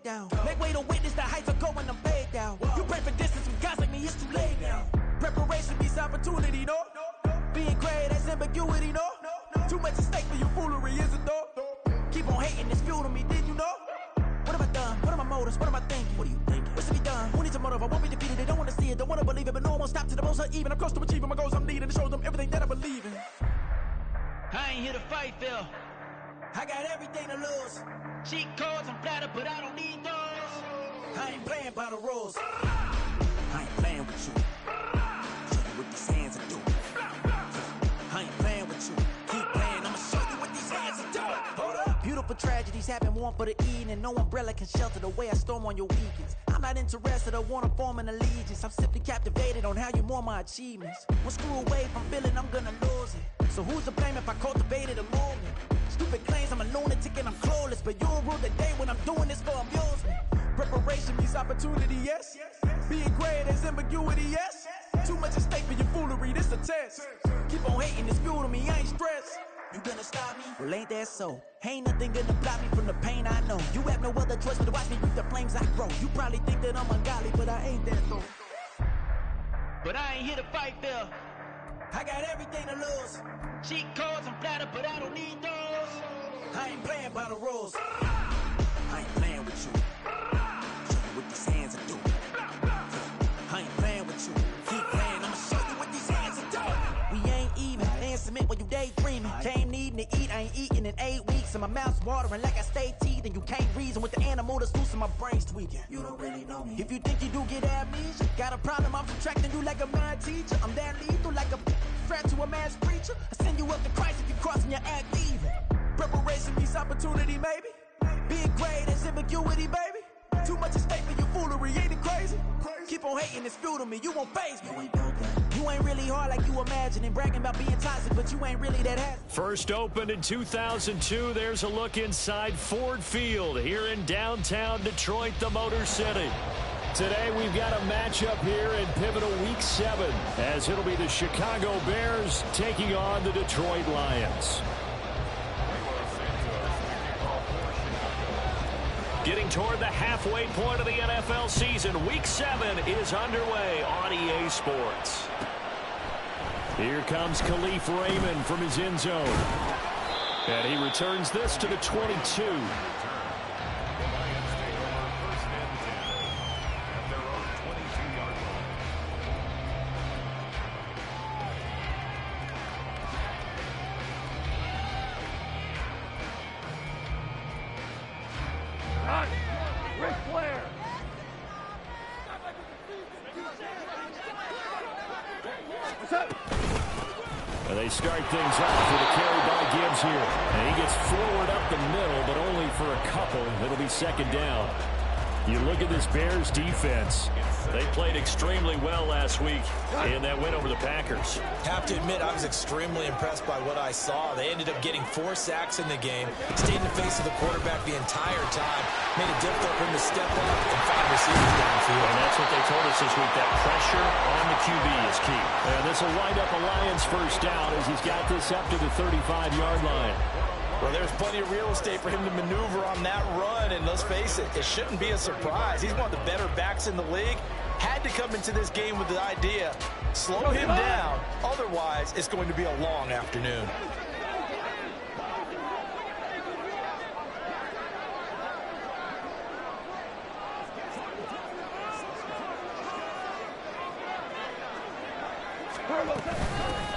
laid down. Make way to witness the heights of going, I'm paid down. You pray for distance from guys like me, it's too late now. Preparation means opportunity, no? Being great has ambiguity, no? Too much at stake for your foolery, is it though? Keep on hating, it's fuel to me, did you know? What have I done? What are my motives? What am I thinking? What are you thinking? What's to be done? Who needs a motive? I won't be defeated. They don't want to see it, don't want to believe it, but no one won't stop to the most even. I'm close to achieving my goals I'm needing to show them everything that I believe in. I ain't here to fight, Phil. I got everything to lose. Cheat codes, I'm flattered, but I don't need those. I ain't playing by the rules. I ain't playing with you. Show you what these hands are doing. I ain't playing with you. Keep playing, I'ma show you what these hands are doing. Hold up. Beautiful tragedies happen, one for the evening. No umbrella can shelter the way I storm on your weekends. I'm not interested, I wanna form an allegiance. I'm simply captivated on how you more my achievements. One screw away from feeling I'm gonna lose it. So who's to blame if I cultivated a movement? Stupid claims I'm a lunatic and I'm clueless, but you'll rule the day when I'm doing this for amusement. Preparation means opportunity, yes. Being great is ambiguity, yes. Too much at stake for your foolery, this a test. Keep on hating, it's fuel to me, I ain't stressed. You gonna stop me? Well, ain't that so? Ain't nothing gonna block me from the pain I know. You have no other choice but to watch me reap the flames I grow. You probably think that I'm ungodly, but I ain't that though. But I ain't here to fight, Phil. I got everything to lose. Cheat codes, I'm flattered, but I don't need those. I ain't playing by the rules. I ain't playing with you. Show you what these hands are doing. I ain't playing with you. Keep playing, I'ma show you what these hands are doing. We ain't even. Laying cement when you daydreaming. Came needing to eat, I ain't eating in 8 weeks. And my mouth's watering like I stay teeth. And you can't reason with the animal that's loose and my brain's tweaking. You don't really know me. If you think you do get amnesia, got a problem, I'm subtracting you like a mad teacher. I'm that lethal like a threat to a mass preacher. I send you up to Christ if you crossing your act even. Preparation means opportunity, maybe. Being great is ambiguity, baby. Too much at stake for your foolery, ain't it crazy? Keep on hating, it's fuel to me, you won't faze me. You ain't really hard like you imagining. Bragging about being toxic, but you ain't really that happy. First opened in 2002, there's a look inside Ford Field here in downtown Detroit, the Motor City. Today we've got a matchup here in pivotal Week 7, as it'll be the Chicago Bears taking on the Detroit Lions. Getting toward the halfway point of the NFL season, Week 7 is underway on EA Sports. Here comes Khalif Raymond from his end zone. And he returns this to the 22. And they start things off with a carry by Gibbs here. And he gets forward up the middle, but only for a couple. It'll be second down. You look at this Bears defense. They played extremely well last week in that win over the Packers. Have to admit, I was extremely impressed by what I saw. They ended up getting 4 sacks in the game, stayed in the face of the quarterback the entire time, made it difficult for him to step up and find receivers downfield. And that's what they told us this week, that pressure on the QB is key. And this will wind up a Lions first down as he's got this up to the 35-yard line. Well, there's plenty of real estate for him to maneuver on that run, and let's face it, it shouldn't be a surprise. He's one of the better backs in the league. Had to come into this game with the idea, slow him down, otherwise it's going to be a long afternoon.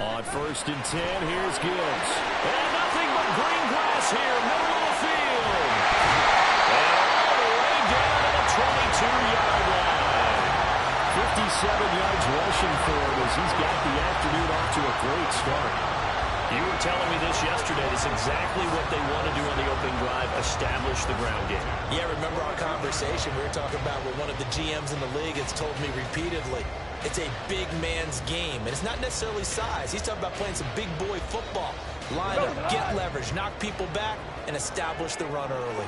On 1st and 10, here's Gibbs. And nothing but green grass here, middle of the field. And all the way down to the 22-yard line. 57 yards rushing for him as he's got the afternoon off to a great start. You were telling me this yesterday. That's exactly what they want to do on the opening drive, establish the ground game. Yeah, remember our conversation? We were talking about what one of the GMs in the league has told me repeatedly. It's a big man's game, and it's not necessarily size. He's talking about playing some big boy football. Line up, get leverage, knock people back, and establish the run early.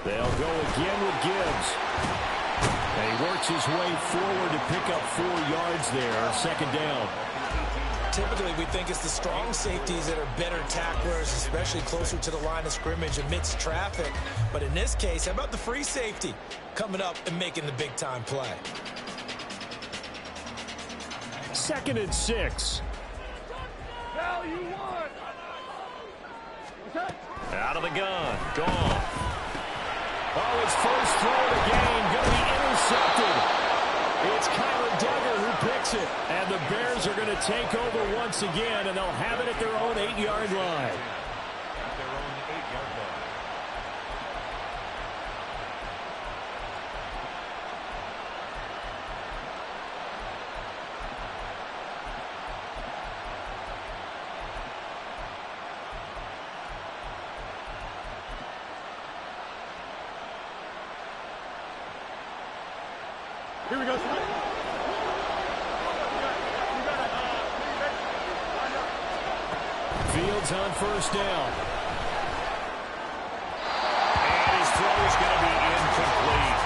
They'll go again with Gibbs. And he works his way forward to pick up 4 yards there, second down. Typically, we think it's the strong safeties that are better tacklers, especially closer to the line of scrimmage amidst traffic. But in this case, how about the free safety coming up and making the big-time play? 2nd and 6. Out of the gun. Gone. Oh, his first throw of the game going to be intercepted. It's Kyler Duggar who picks it. And the Bears are going to take over once again, and they'll have it at their own 8-yard line. Here we go. Fields on first down. And his throw is going to be incomplete.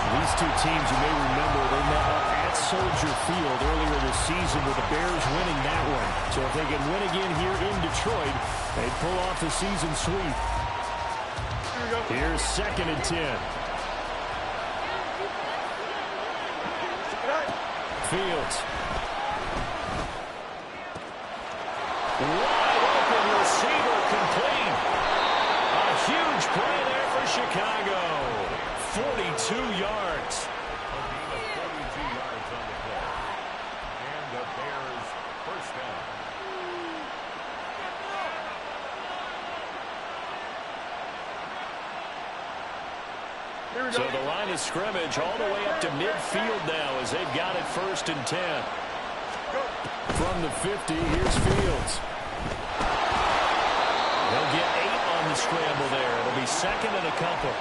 These two teams, you may remember, they met up at Soldier Field earlier this season with the Bears winning that one. So if they can win again here in Detroit, they'd pull off the season sweep. Here's 2nd and 10. Fields. Wide open receiver complete. A huge play there for Chicago. 42 yards. 42 yards on the play. And the Bears first down. So the line of scrimmage all the way up to midfield now as they've got it 1st and 10. From the 50, here's Fields. He'll get 8 on the scramble there. It'll be 2nd and a couple.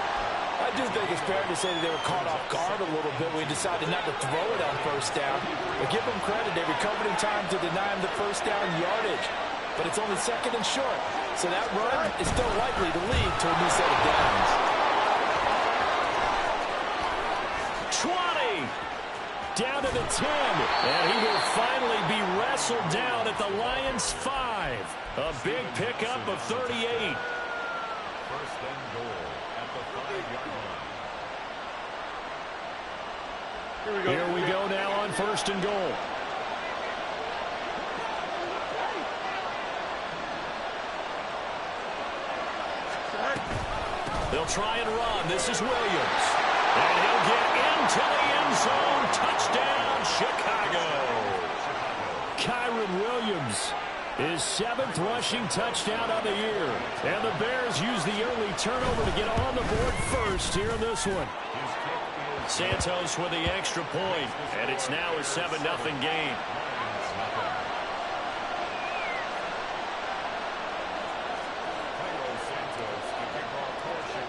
I do think it's fair to say that they were caught off guard a little bit. We decided not to throw it on first down. But give them credit. They recovered in time to deny him the first down yardage. But it's only 2nd and short. So that run is still likely to lead to a new set of downs. 20. Down to the 10. And he will finally be wrestled down at the Lions' 5. A big pickup of 38. First and goal at the 5-yard line. Here we go now on 1st and goal. They'll try and run. This is Williams. And he'll get into the end zone. Touchdown, Chicago. Kyren Williams, his 7th rushing touchdown of the year. And the Bears use the early turnover to get on the board first here in this one. Santos with the extra point, and it's now a 7-0 game.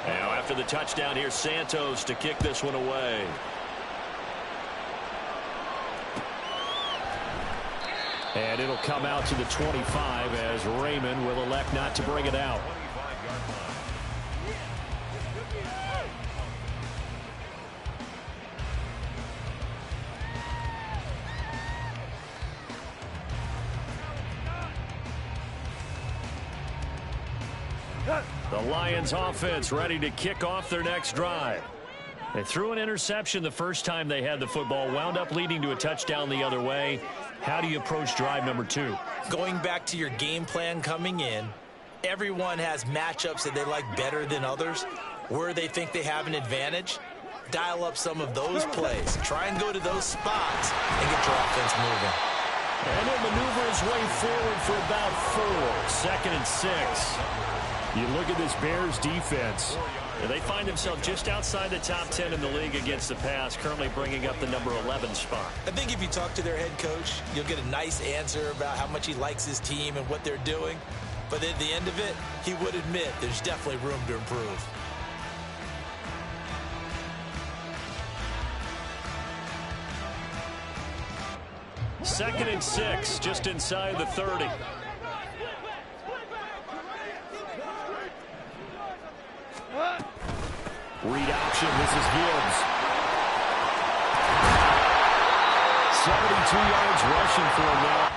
Now after the touchdown, here's Santos to kick this one away. And it'll come out to the 25 as Raymond will elect not to bring it out. The Lions offense ready to kick off their next drive. They threw an interception the first time they had the football, wound up leading to a touchdown the other way. How do you approach drive number 2? Going back to your game plan coming in, everyone has matchups that they like better than others. Where they think they have an advantage, dial up some of those plays. Try and go to those spots and get your offense moving. And he'll maneuver his way forward for about 4. 2nd and 6. You look at this Bears defense. They find themselves just outside the top 10 in the league against the pass, currently bringing up the number 11 spot. I think if you talk to their head coach, you'll get a nice answer about how much he likes his team and what they're doing. But at the end of it, he would admit there's definitely room to improve. Second and 6, just inside the 30. Read option, this is Gibbs. 72 yards rushing for him now.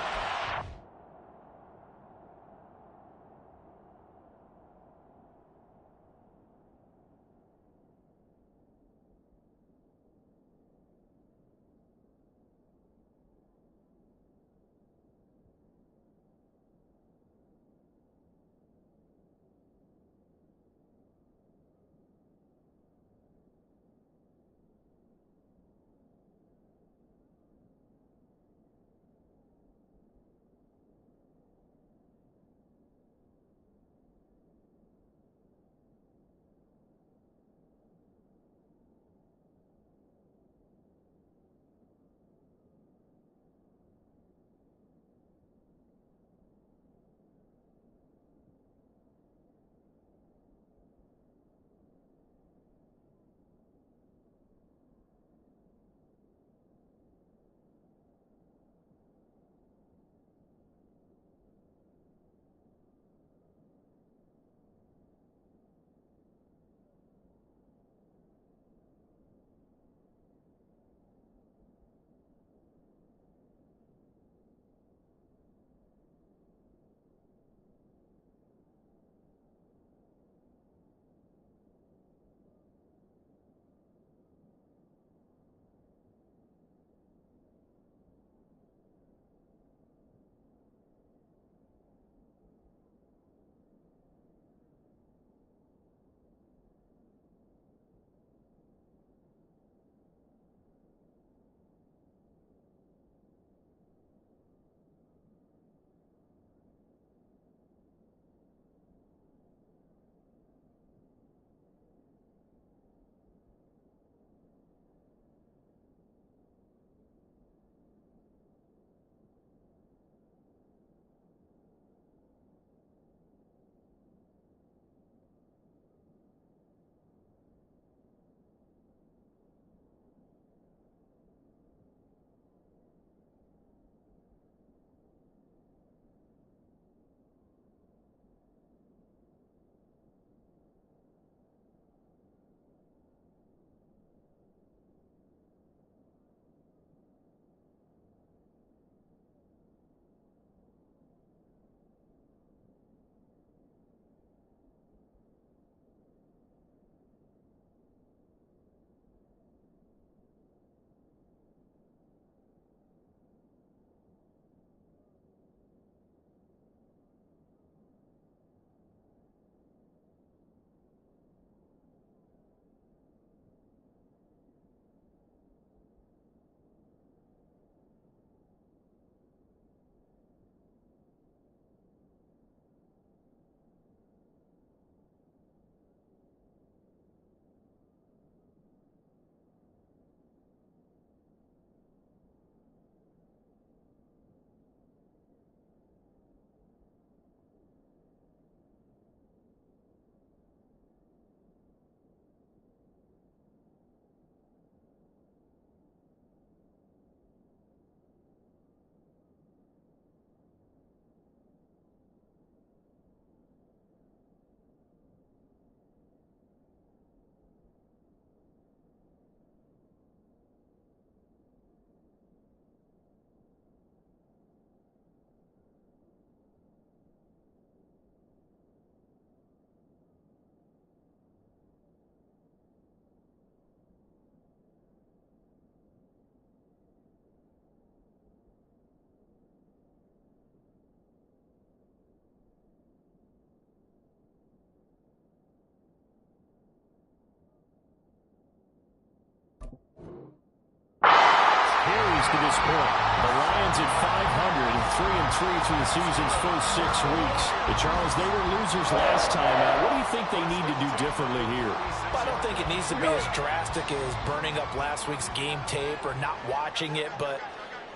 plays to this point. The Lions at 500, 3-3 through the season's first 6 weeks. But Charles, they were losers last time out. What do you think they need to do differently here? I don't think it needs to be as drastic as burning up last week's game tape or not watching it, but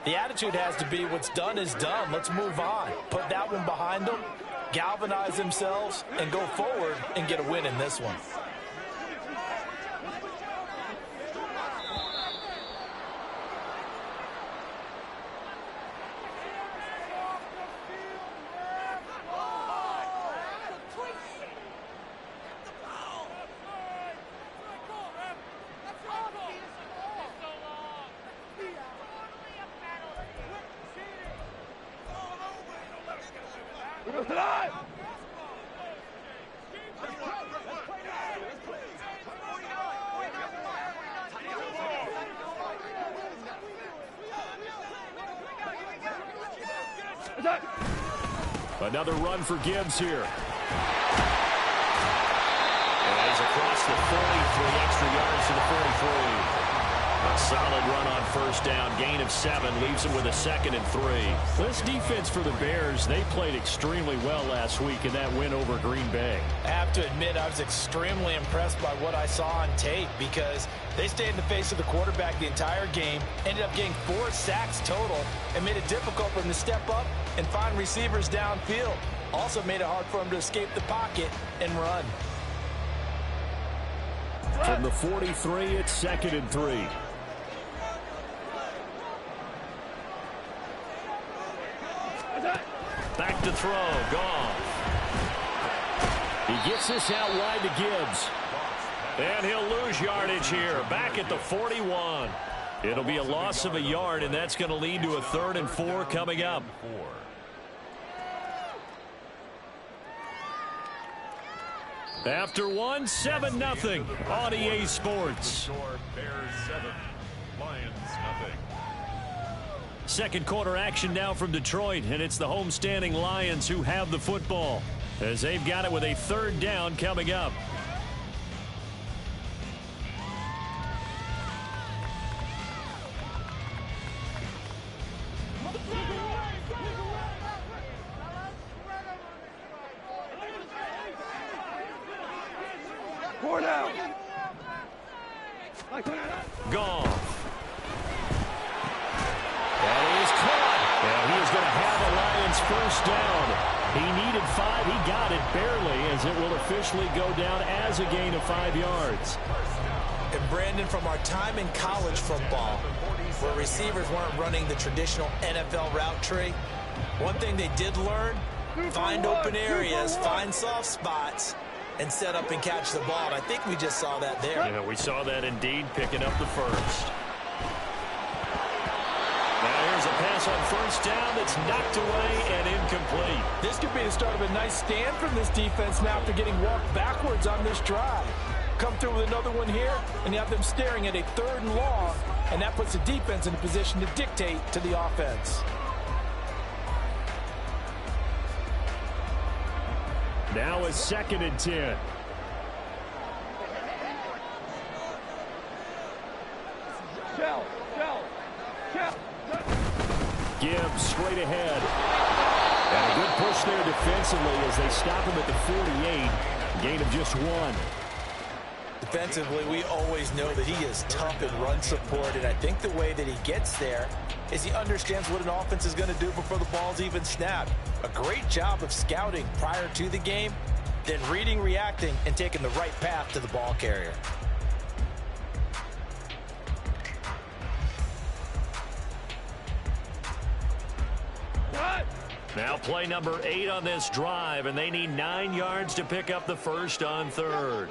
the attitude has to be what's done is done. Let's move on. Put that one behind them, galvanize themselves, and go forward and get a win in this one. Another run for Gibbs here. And he's across the 40, 3 extra yards to the 43. A solid run on first down. Gain of 7 leaves him with a 2nd and 3. This defense for the Bears, they played extremely well last week in that win over Green Bay. I have to admit, I was extremely impressed by what I saw on tape because they stayed in the face of the quarterback the entire game, ended up getting 4 sacks total, and made it difficult for him to step up and find receivers downfield. Also made it hard for him to escape the pocket and run. From the 43, it's 2nd and 3. Back to throw. Goff. He gets this out wide to Gibbs. And he'll lose yardage here. Back at the 41. It'll be a loss of a yard, and that's going to lead to a 3rd and 4 coming up. After one, 7-0 on EA Sports. Bears 7, Lions nothing. Second quarter action now from Detroit, and it's the homestanding Lions who have the football as they've got it with a 3rd down coming up. Goff. That is caught. And he is going to have the Lions first down. He needed 5. He got it barely, as it will officially go down as a gain of 5 yards. And Brandon, from our time in college football, where receivers weren't running the traditional NFL route tree, one thing they did learn, find open areas, find soft spots, and set up and catch the ball. And I think we just saw that there. Yeah, we saw that indeed, picking up the first. Now here's a pass on first down that's knocked away and incomplete. This could be the start of a nice stand from this defense now after getting walked backwards on this drive. Come through with another one here, and you have them staring at a 3rd and long, and that puts the defense in a position to dictate to the offense. Now a 2nd and 10. Gibbs straight ahead. And a good push there defensively as they stop him at the 48. Gain of just 1. Defensively, we always know that he is tough in run support, and I think the way that he gets there is he understands what an offense is going to do before the ball's even snapped. A great job of scouting prior to the game, then reading, reacting, and taking the right path to the ball carrier. Now play number 8 on this drive, and they need 9 yards to pick up the first on 3rd.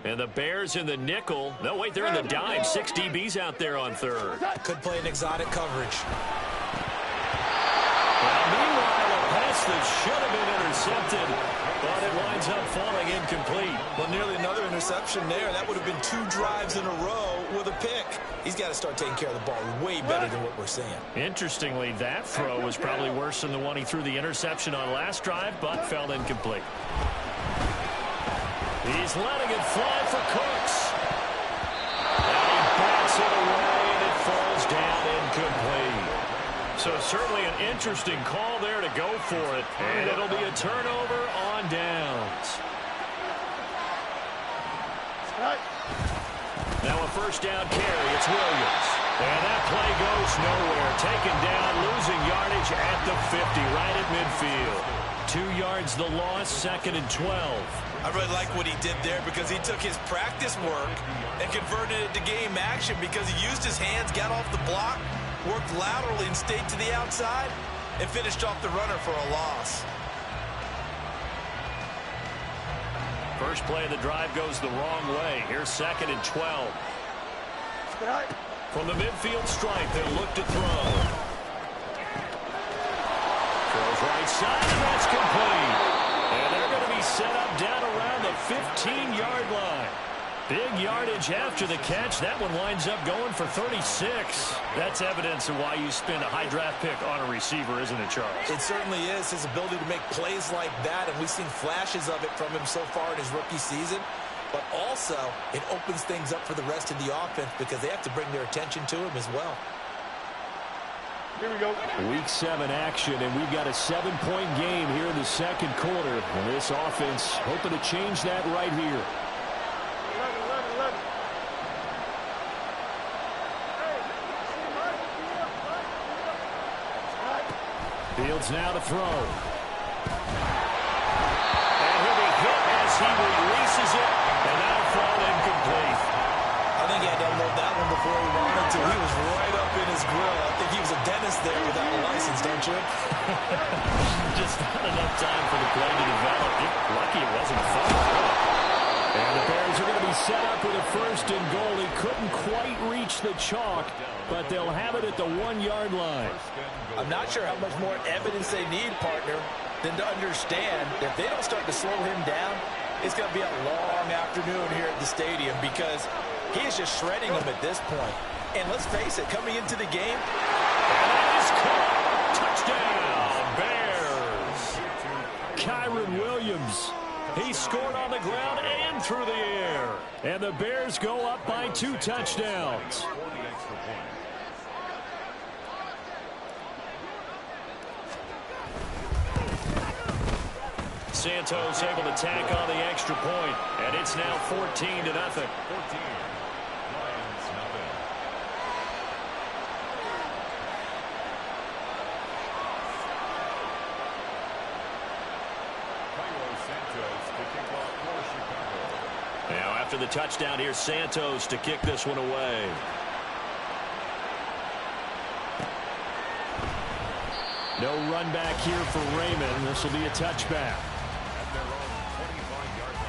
And the Bears in the nickel. No, wait, they're in the dime. 6 DBs out there on 3rd. Could play an exotic coverage. incomplete. Well, nearly another interception there. That would have been 2 drives in a row with a pick. He's got to start taking care of the ball way better than what we're seeing. Interestingly, that throw was probably worse than the one he threw the interception on last drive, but fell incomplete. He's letting it fly for Cooks. And he bats it away, and it falls down incomplete. So certainly an interesting call there to go for it. And it'll be a turnover on downs. Now a first down carry. It's Williams. And that play goes nowhere. Taken down, losing yardage at the 50, right at midfield. 2 yards the loss, 2nd and 12. I really like what he did there because he took his practice work and converted it to game action because he used his hands, got off the block, worked laterally and stayed to the outside, and finished off the runner for a loss. First play of the drive goes the wrong way. Here's 2nd and 12. From the midfield stripe, they'll look to throw. Throws right side, and that's complete. And they're going to be set up down around the 15-yard line. Big yardage after the catch. That one winds up going for 36. That's evidence of why you spend a high draft pick on a receiver, isn't it, Charles? It certainly is. His ability to make plays like that, and we've seen flashes of it from him so far in his rookie season. But also, it opens things up for the rest of the offense because they have to bring their attention to him as well. Here we go. Week 7 action, and we've got a 7-point game here in the second quarter. And this offense hoping to change that right here. 11. Fields now to throw. And he'll be hit as he releases it, and that'll fall incomplete. I think he had to unload that one before he wanted to. He was right up in his grill. I think he was a dentist there without a license, don't you? Just not enough time for the play to develop. Lucky it wasn't a fumble. And the Bears are going to be set up with a 1st and goal. He couldn't quite reach the chalk, but they'll have it at the 1-yard line. I'm not sure how much more evidence they need, partner, than to understand that if they don't start to slow him down, it's going to be a long afternoon here at the stadium because he is just shredding them at this point. And let's face it, coming into the game, and that is caught. Touchdown, Bears. Kyren Williams. He scored on the ground and through the air. And the Bears go up by 2 touchdowns. Santos able to tack on the extra point, and it's now 14-0. 14. Lions, nothing. Santos to kick off for Chicago. Now after the touchdown, here's Santos to kick this one away. No run back here for Raymond. This will be a touchback. At their own 25-yard line.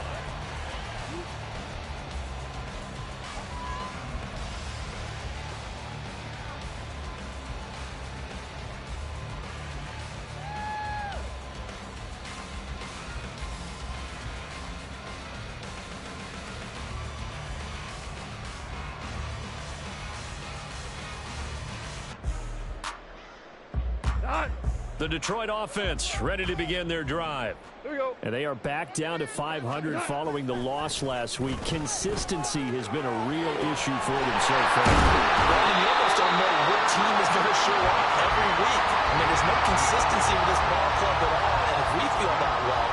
The Detroit offense ready to begin their drive. Here we go. And they are back down to 500 following the loss last week. Consistency has been a real issue for them so far. Brandon, you almost don't know what team is going to show up every week. I mean, there's no consistency with this ball club at all, and if we feel that way,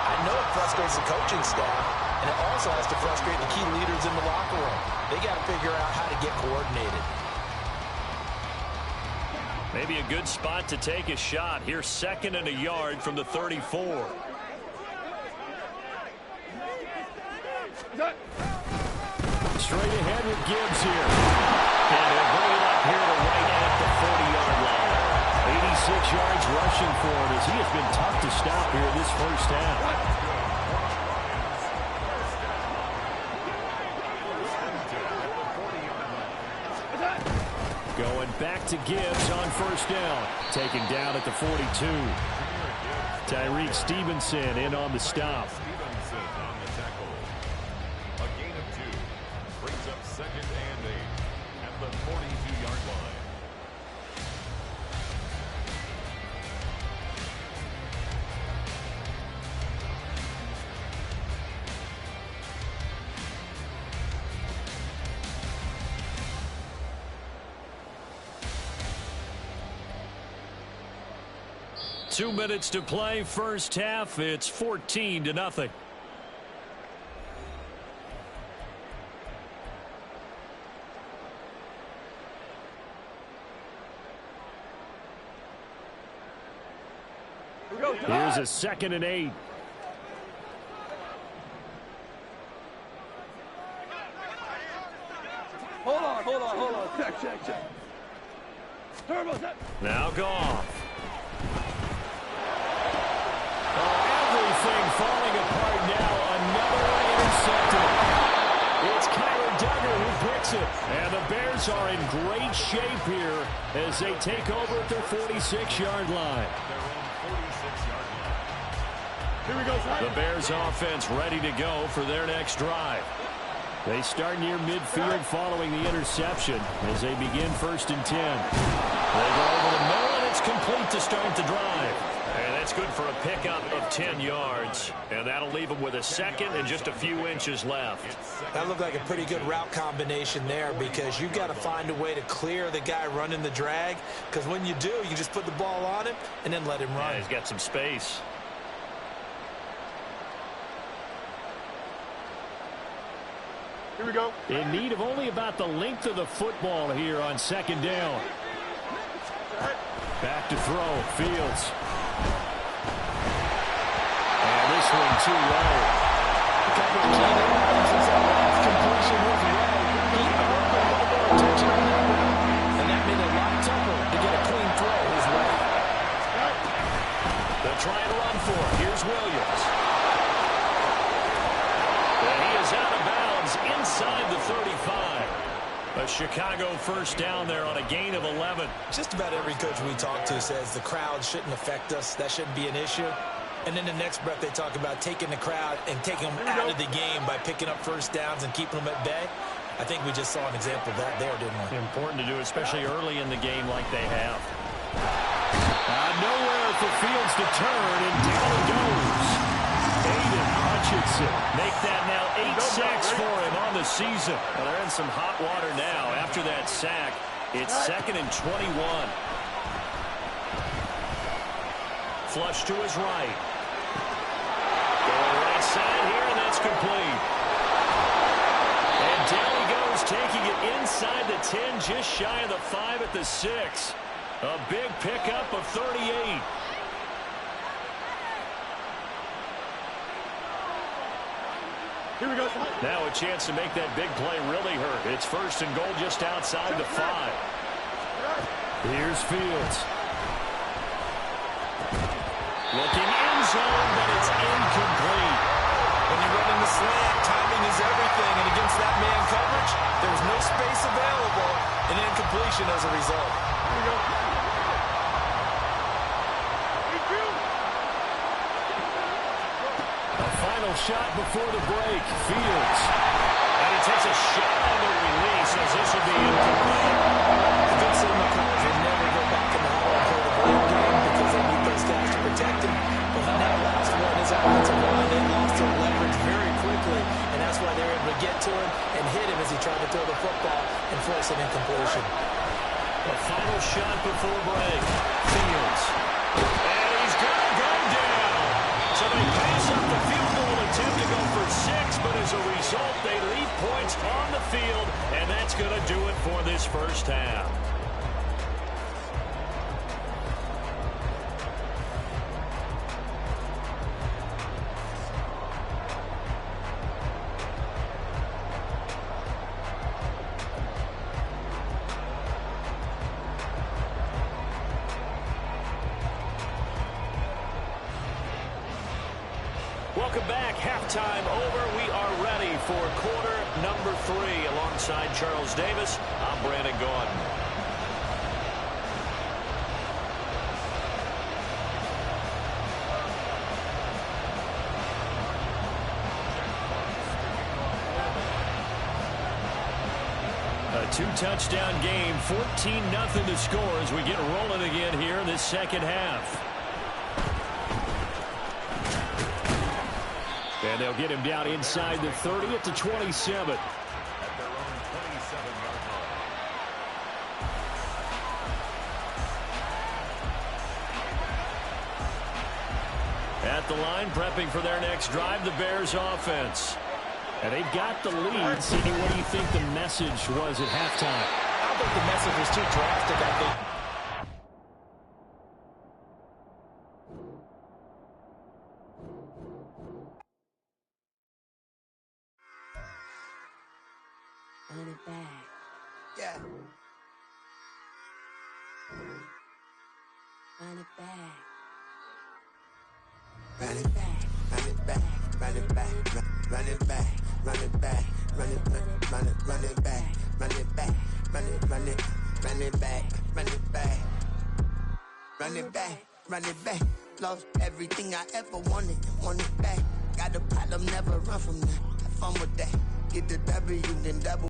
I know it frustrates the coaching staff, and it also has to frustrate the key leaders in the locker room. They got to figure out how to get coordinated. Maybe a good spot to take a shot. Here's 2nd and a yard from the 34. Straight ahead with Gibbs here. And they'll bring it up here to right at the 40-yard line. 86 yards rushing for him as he has been tough to stop here this first half. Going back to Gibbs on 1st down. Taken down at the 42. Tyreek Stevenson in on the stop. 2 minutes to play, first half. It's 14-0. Here's a 2nd and 8. Hold on. Check. Turbo, set. Now Goff. Everything falling apart now. Another one intercepted. It's Kyler Duggar who picks it. And the Bears are in great shape here as they take over at their 46-yard line. Here we go, sir. The Bears offense ready to go for their next drive. They start near midfield following the interception as they begin 1st and 10. They go over the middle, and it's complete to start the drive. And that's good for a pickup of 10 yards. And that'll leave them with a 2nd and just a few inches left. That looked like a pretty good route combination there because you've got to find a way to clear the guy running the drag. Because when you do, you just put the ball on him and then let him run. Yeah, he's got some space. Here we go. In need of only about the length of the football here on 2nd down. Back to throw, Fields. And this one too low. A couple of key items since that last completion was right. He had a little more attention on that route, and that made it a lot tougher to get a clean throw his way. They'll try and run for it. Here's Williams. And he is out of bounds inside the 35. A Chicago 1st down there on a gain of 11. Just about every coach we talk to says the crowd shouldn't affect us. That shouldn't be an issue. And then the next breath they talk about taking the crowd and taking them out of the game by picking up 1st downs and keeping them at bay. I think we just saw an example of that there, didn't we? Important to do, especially early in the game like they have. Nowhere for Fields to turn, and down it goes. Aiden Hutchinson make that now 8 sacks for him on the season. Well, they're in some hot water now. After that sack, it's 2nd and 21. Flush to his right. Going right side here, and that's complete. And down he goes, taking it inside the 10, just shy of the 5 at the 6. A big pickup of 38. Here we go. Now a chance to make that big play really hurt. It's 1st and goal just outside the 5. Here's Fields. Looking end zone, but it's incomplete. When you run in the slant, timing is everything. And against that man coverage, there was no space available. And incompletion as a result. Here we go. Final shot before the break. Fields. And he takes a shot on the release as this will be incomplete. The good signal calls will never go back in the huddle and play the blame game because they need those guys to protect him. But on that last one, his offensive line, they lost their leverage very quickly, and that's why they were able to get to him and hit him as he tried to throw the football and force an incompletion. A final shot before break. Fields. And he's going to go down. So they pass up the field goal attempt to go for 6, but as a result, they leave points on the field, and that's going to do it for this 1st half. Welcome back. Halftime over. We are ready for quarter number 3. Alongside Charles Davis, I'm Brandon Gaudin. A 2-touchdown game, 14-0 to score as we get rolling again here in this 2nd half. And they'll get him down inside the 30 at the 27. at the line, prepping for their next drive, the Bears offense. And they've got the lead. CD, what do you think the message was at halftime? I don't think the message was too drastic. I think Run it back. Yeah. Run it back. Run it back, run it back, run it back, run it back, run it back, run it back, run it back, run it back, run it back, run it back, run it back, run it back. Lost everything I ever wanted it back. Got a problem, never run from that. Have fun with that. Get the W, then double.